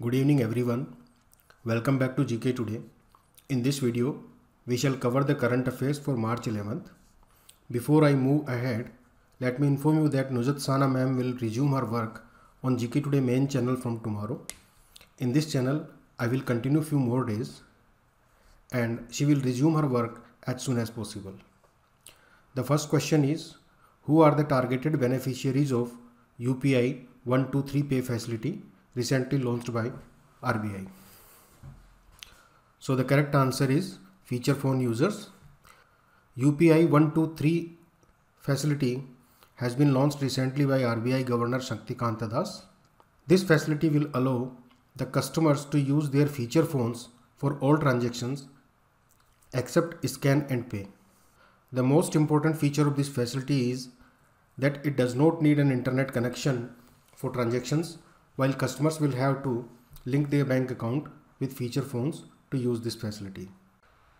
Good evening everyone. Welcome back to GK Today. In this video, we shall cover the current affairs for March 11th. Before I move ahead, let me inform you that Nujat Sana ma'am will resume her work on GK Today main channel from tomorrow. In this channel, I will continue few more days and she will resume her work as soon as possible. The first question is, who are the targeted beneficiaries of UPI 123 pay facility recently launched by RBI? So the correct answer is feature phone users. UPI 123 facility has been launched recently by RBI Governor Shaktikanta Das. This facility will allow the customers to use their feature phones for all transactions except scan and pay. The most important feature of this facility is that it does not need an internet connection for transactions, while customers will have to link their bank account with feature phones to use this facility.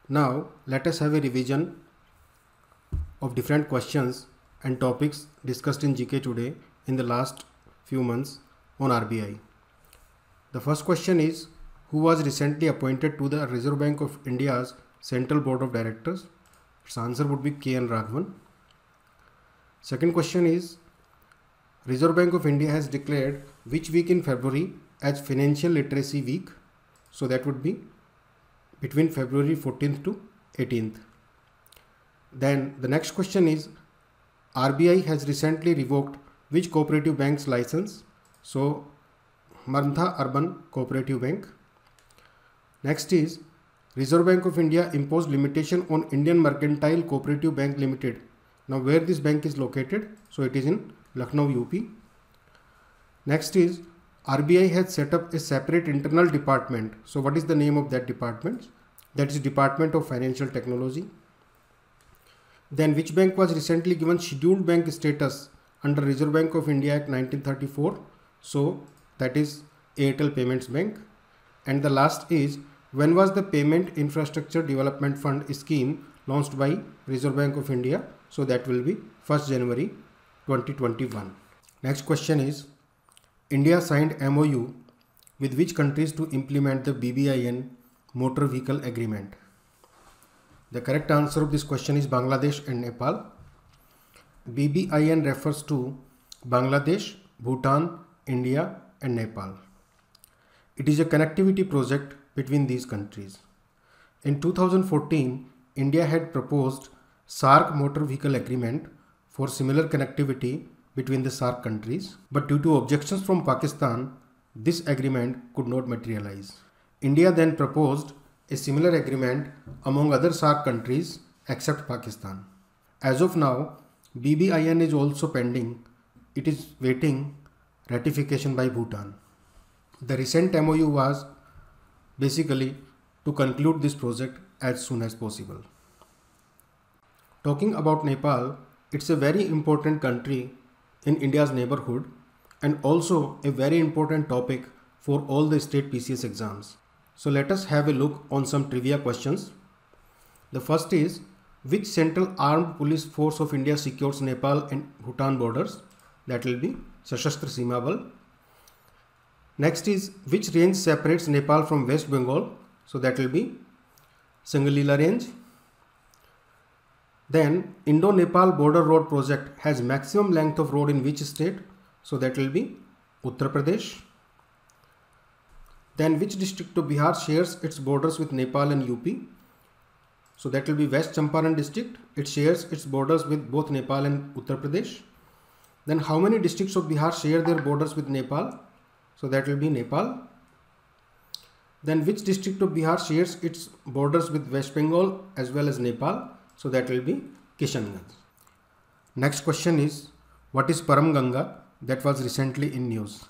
Now let us have a revision of different questions and topics discussed in GK Today in the last few months on RBI. The first question is, who was recently appointed to the Reserve Bank of India's Central Board of Directors? Its answer would be K.N. Raghavan. Second question is, Reserve Bank of India has declared which week in February as Financial Literacy Week? So that would be between February 14th to 18th. Then the next question is, RBI has recently revoked which cooperative bank's license? So Marntha Urban Cooperative Bank. Next is, Reserve Bank of India imposed limitation on Indian Mercantile Cooperative Bank Limited. Now where this bank is located? So it is in Lucknow, UP. Next is, RBI has set up a separate internal department. So what is the name of that department? That is Department of Financial Technology. Then which bank was recently given scheduled bank status under Reserve Bank of India Act 1934? So that is Airtel Payments Bank. And the last is, when was the Payment Infrastructure Development Fund scheme launched by Reserve Bank of India? So that will be 1st January 2021. Next question is, India signed MOU with which countries to implement the BBIN Motor Vehicle Agreement? The correct answer of this question is Bangladesh and Nepal. BBIN refers to Bangladesh, Bhutan, India and Nepal. It is a connectivity project between these countries. In 2014, India had proposed SAARC Motor Vehicle Agreement for similar connectivity between the SAARC countries, but due to objections from Pakistan, this agreement could not materialize. India then proposed a similar agreement among other SAARC countries except Pakistan. As of now, BBIN is also pending. It is waiting ratification by Bhutan. The recent MOU was basically to conclude this project as soon as possible. Talking about Nepal, it's a very important country in India's neighborhood and also a very important topic for all the state PCS exams. So let us have a look on some trivia questions. The first is, which Central Armed Police Force of India secures Nepal and Bhutan borders? That will be Sashastra Seema Bal. Next is, which range separates Nepal from West Bengal? So that will be Sangalila range. Then Indo-Nepal border road project has maximum length of road in which state? So that will be Uttar Pradesh. Then which district of Bihar shares its borders with Nepal and UP? So that will be West Champaran district. It shares its borders with both Nepal and Uttar Pradesh. Then how many districts of Bihar share their borders with Nepal? So that will be Nepal. Then which district of Bihar shares its borders with West Bengal as well as Nepal? So that will be Kishanganj. Next question is, what is Param Ganga? That was recently in news.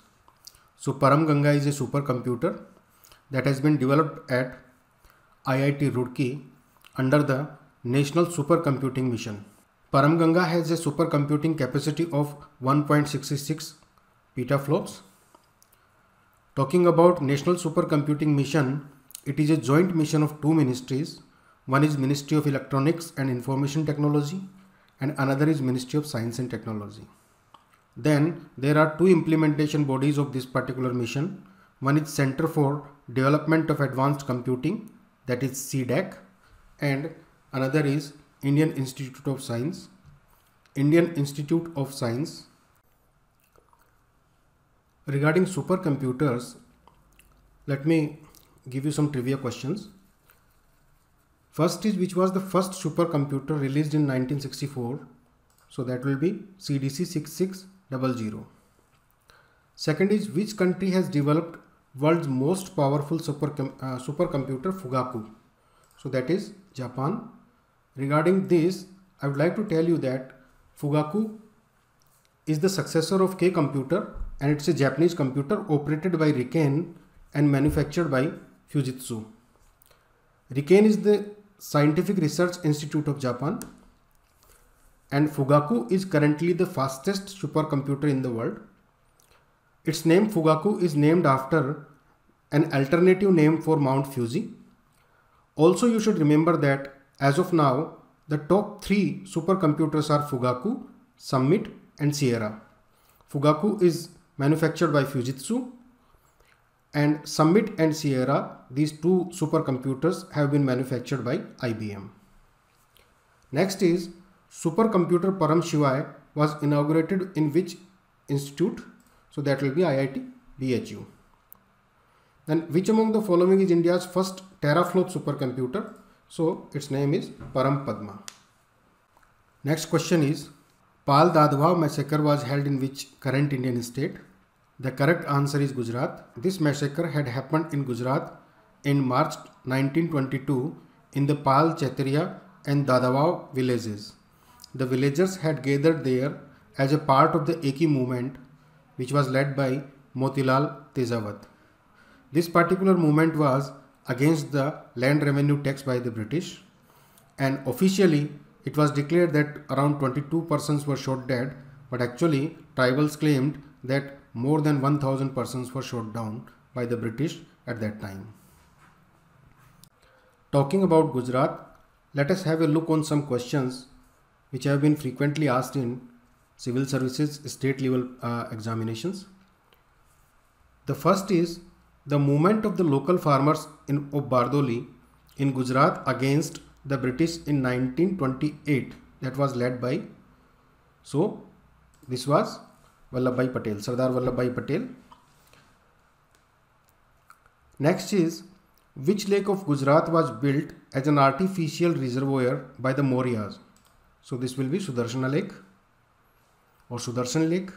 So Param Ganga is a supercomputer that has been developed at IIT Roorkee under the National Supercomputing Mission. Param Ganga has a supercomputing capacity of 1.66 petaflops. Talking about National Supercomputing Mission, it is a joint mission of two ministries. One is Ministry of Electronics and Information Technology and another is Ministry of Science and Technology. Then there are two implementation bodies of this particular mission. One is Center for Development of Advanced Computing, that is CDAC, and another is Indian Institute of Science. Indian Institute of Science. Regarding supercomputers, let me give you some trivia questions. First is, which was the first supercomputer released in 1964? So that will be CDC 6600. Second is, which country has developed world's most powerful supercomputer Fugaku? So that is Japan. Regarding this, I would like to tell you that Fugaku is the successor of K computer, and it's a Japanese computer operated by RIKEN and manufactured by Fujitsu. RIKEN is the Scientific Research Institute of Japan, and Fugaku is currently the fastest supercomputer in the world. Its name Fugaku is named after an alternative name for Mount Fuji. Also, you should remember that as of now, the top 3 supercomputers are Fugaku, Summit and Sierra. Fugaku is manufactured by Fujitsu, and Summit and Sierra, these 2 supercomputers have been manufactured by IBM. Next is, supercomputer Param Shivai was inaugurated in which institute? So that will be IIT BHU. Then which among the following is India's first teraflop supercomputer? So its name is Param Padma. Next question is, Pal Dadhav massacre was held in which current Indian state? The correct answer is Gujarat. This massacre had happened in Gujarat in March 1922 in the Pal, Chaitariya and Dadhav villages. The villagers had gathered there as a part of the Eki movement, which was led by Motilal Tejawat. This particular movement was against the land revenue tax by the British, and officially it was declared that around 22 persons were shot dead, but actually tribals claimed that more than 1000 persons were shot down by the British at that time. Talking about Gujarat, let us have a look on some questions which have been frequently asked in civil services state level examinations. The first is the movement of the local farmers of Bardoli in Gujarat against the British in 1928, that was led by, so this was Vallabhbhai Patel, Sardar Vallabhbhai Patel. Next is, which lake of Gujarat was built as an artificial reservoir by the Mauryas? So this will be Sudarshana Lake or Sudarshan Lake.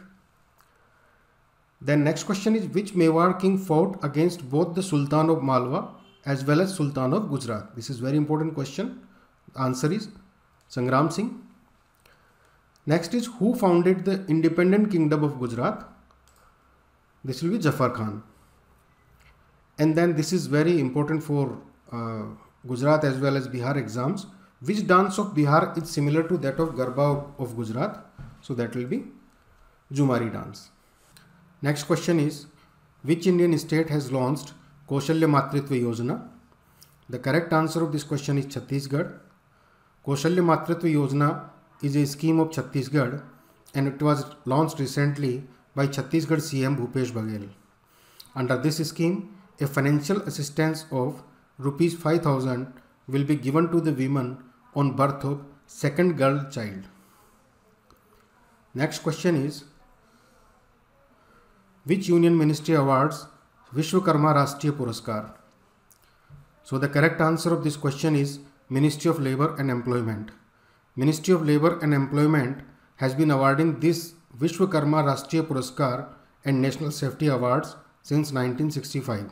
Then next question is, which Mewar king fought against both the Sultan of Malwa as well as Sultan of Gujarat? This is very important question. The answer is Sangram Singh. Next is, who founded the independent kingdom of Gujarat? This will be Jafar Khan. And then this is very important for Gujarat as well as Bihar exams. Which dance of Bihar is similar to that of Garba of Gujarat? So that will be Jumari dance. Next question is, which Indian state has launched Kaushalya Matritva Yojana? The correct answer of this question is Chhattisgarh. Kaushalya Matritva Yojana is a scheme of Chhattisgarh, and it was launched recently by Chhattisgarh CM Bhupesh Baghel. Under this scheme, a financial assistance of Rs 5,000 will be given to the women on birth of second girl child. Next question is, which union ministry awards Vishwakarma Rashtriya Puraskar? So the correct answer of this question is Ministry of Labour and Employment. Ministry of Labour and Employment has been awarding this Vishwakarma Rashtriya Puraskar and National Safety Awards since 1965.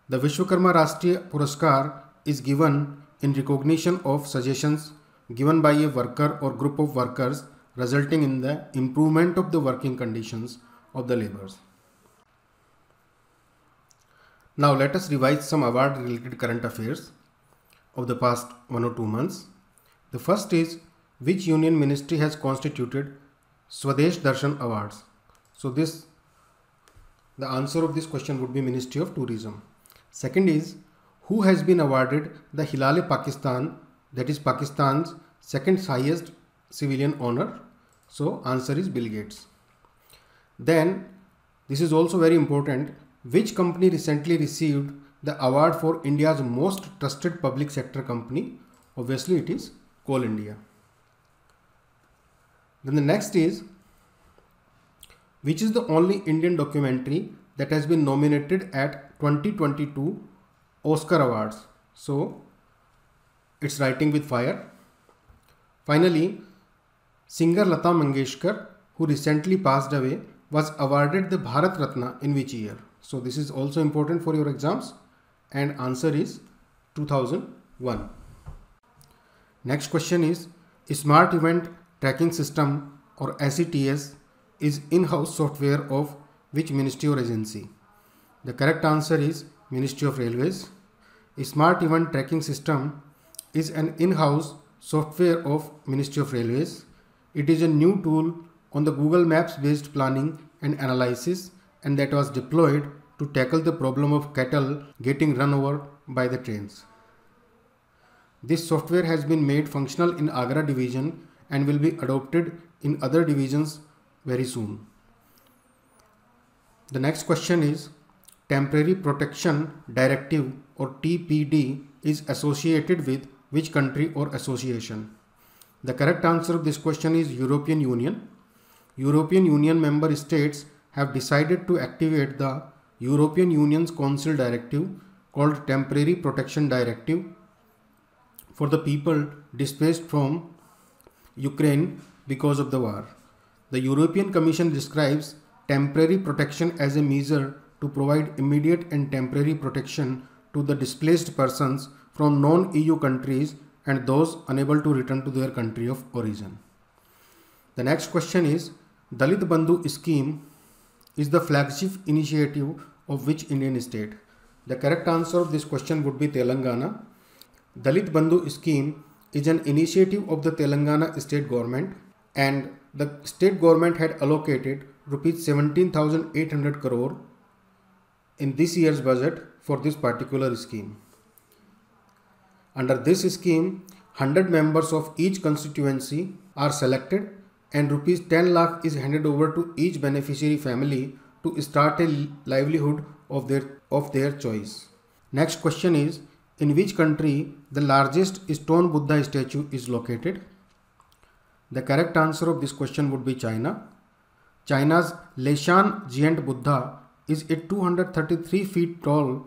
The Vishwakarma Rashtriya Puraskar is given in recognition of suggestions given by a worker or group of workers resulting in the improvement of the working conditions of the laborers. Now let us revise some award related current affairs of the past 1 or 2 months. The first is, which union ministry has constituted Swadesh Darshan Awards? So the answer of this question would be Ministry of Tourism. Second is, who has been awarded the Hilal-e-Pakistan, that is Pakistan's second highest civilian honor? So answer is Bill Gates. Then this is also very important, Which company recently received the award for India's most trusted public sector company? Obviously it is Coal India. Then the next is, which is the only Indian documentary that has been nominated at 2022 Oscar Awards? So it's Writing with Fire. Finally, singer Lata Mangeshkar, who recently passed away, was awarded the Bharat Ratna in which year? So this is also important for your exams, and answer is 2001. Next question is, Smart Event Tracking System or SETS is in-house software of which ministry or agency? The correct answer is Ministry of Railways. A Smart Event Tracking System is an in-house software of Ministry of Railways. It is a new tool on the Google Maps based planning and analysis, and that was deployed to tackle the problem of cattle getting run over by the trains. This software has been made functional in Agra division and will be adopted in other divisions very soon. The next question is, Temporary Protection Directive or TPD is associated with which country or association? The correct answer of this question is European Union. European Union member states have decided to activate the European Union's Council Directive called Temporary Protection Directive for the people displaced from Ukraine because of the war. The European Commission describes temporary protection as a measure to provide immediate and temporary protection to the displaced persons from non-EU countries and those unable to return to their country of origin. The next question is, Dalit Bandhu scheme is the flagship initiative of which Indian state? The correct answer of this question would be Telangana. Dalit Bandhu scheme is an initiative of the Telangana state government, and the state government had allocated rupees 17,800 crore in this year's budget for this particular scheme. Under this scheme, 100 members of each constituency are selected and rupees 10 lakh is handed over to each beneficiary family to start a livelihood of their choice. Next question is, in which country the largest stone Buddha statue is located? The correct answer of this question would be China. China's Leshan Giant Buddha is a 233 feet tall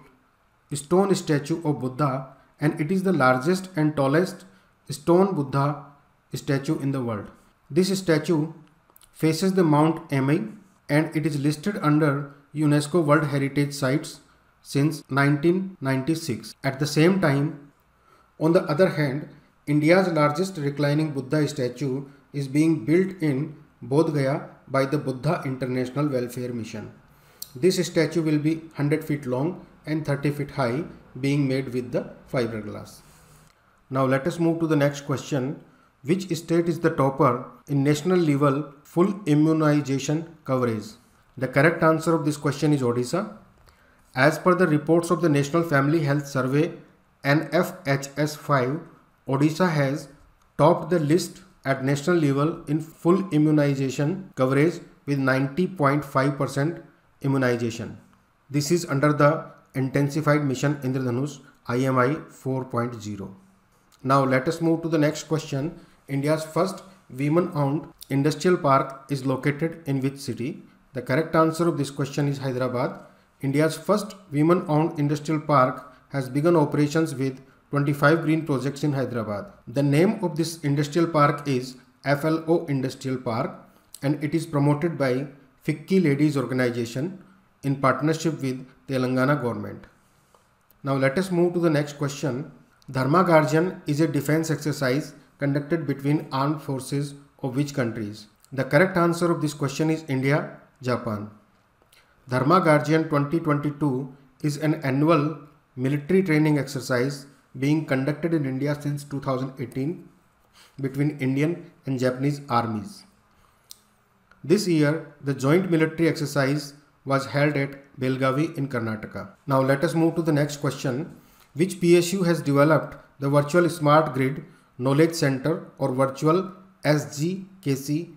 stone statue of Buddha, and it is the largest and tallest stone Buddha statue in the world. This statue faces the Mount Emei and it is listed under UNESCO World Heritage Sites since 1996. At the same time, on the other hand, India's largest reclining Buddha statue is being built in Bodh Gaya by the Buddha International Welfare Mission. This statue will be 100 feet long and 30 feet high, being made with the fiberglass. Now let us move to the next question. Which state is the topper in national level full immunization coverage? The correct answer of this question is Odisha. As per the reports of the National Family Health Survey NFHS 5, Odisha has topped the list at national level in full immunization coverage with 90.5% immunization. This is under the intensified mission Indradhanush IMI 4.0. Now let us move to the next question. India's first women-owned industrial park is located in which city? The correct answer of this question is Hyderabad. India's first women-owned industrial park has begun operations with 25 green projects in Hyderabad. The name of this industrial park is FLO Industrial Park, and it is promoted by FICCI Ladies Organization in partnership with Telangana government. Now let us move to the next question. Dharma Guardian is a defense exercise conducted between armed forces of which countries? The correct answer of this question is India, Japan. Dharma Guardian 2022 is an annual military training exercise being conducted in India since 2018 between Indian and Japanese armies. This year, the joint military exercise was held at Belgavi in Karnataka. Now let us move to the next question. Which PSU has developed the Virtual Smart Grid Knowledge Center or Virtual SGKC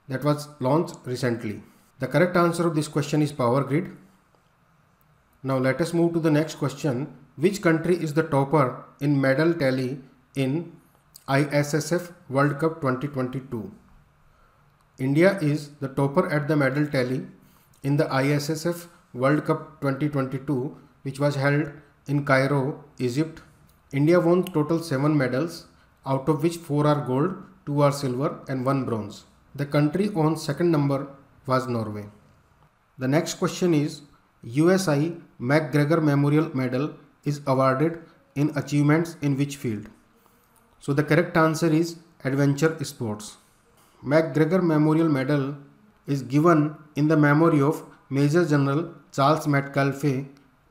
that was launched recently? The correct answer of this question is Power Grid. Now let us move to the next question. Which country is the topper in medal tally in ISSF World Cup 2022? India is the topper at the medal tally in the ISSF World Cup 2022, which was held in Cairo, Egypt. India won total 7 medals, out of which 4 are gold, 2 are silver and 1 bronze. The country on second number was Norway. The next question is, USI McGregor Memorial Medal is awarded in achievements in which field? So the correct answer is adventure sports. McGregor Memorial Medal is given in the memory of Major General Charles Metcalfe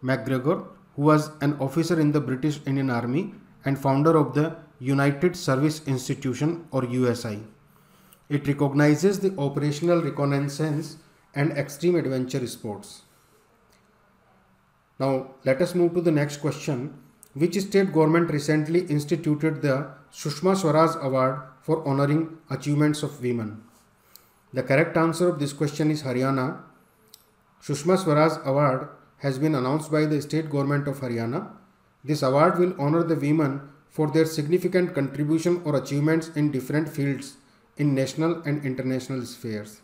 McGregor, who was an officer in the British Indian Army and founder of the United Service Institution or USI. It recognizes the operational reconnaissance and extreme adventure sports. Now let us move to the next question. Which state government recently instituted the Sushma Swaraj Award for honoring achievements of women? The correct answer of this question is Haryana. Sushma Swaraj Award has been announced by the state government of Haryana. This award will honor the women for their significant contribution or achievements in different fields in national and international spheres.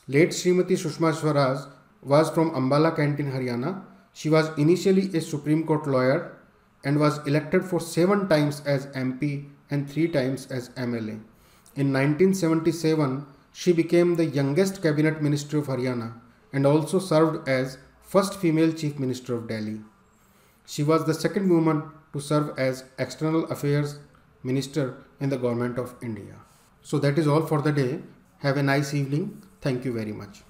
Late Srimati Sushma Swaraj was from Ambala Kent in Haryana. She was initially a Supreme Court lawyer and was elected for 7 times as MP and 3 times as MLA. In 1977, she became the youngest cabinet minister of Haryana and also served as first female chief minister of Delhi. She was the second woman to serve as external affairs minister in the government of India. So that is all for the day. Have a nice evening. Thank you very much.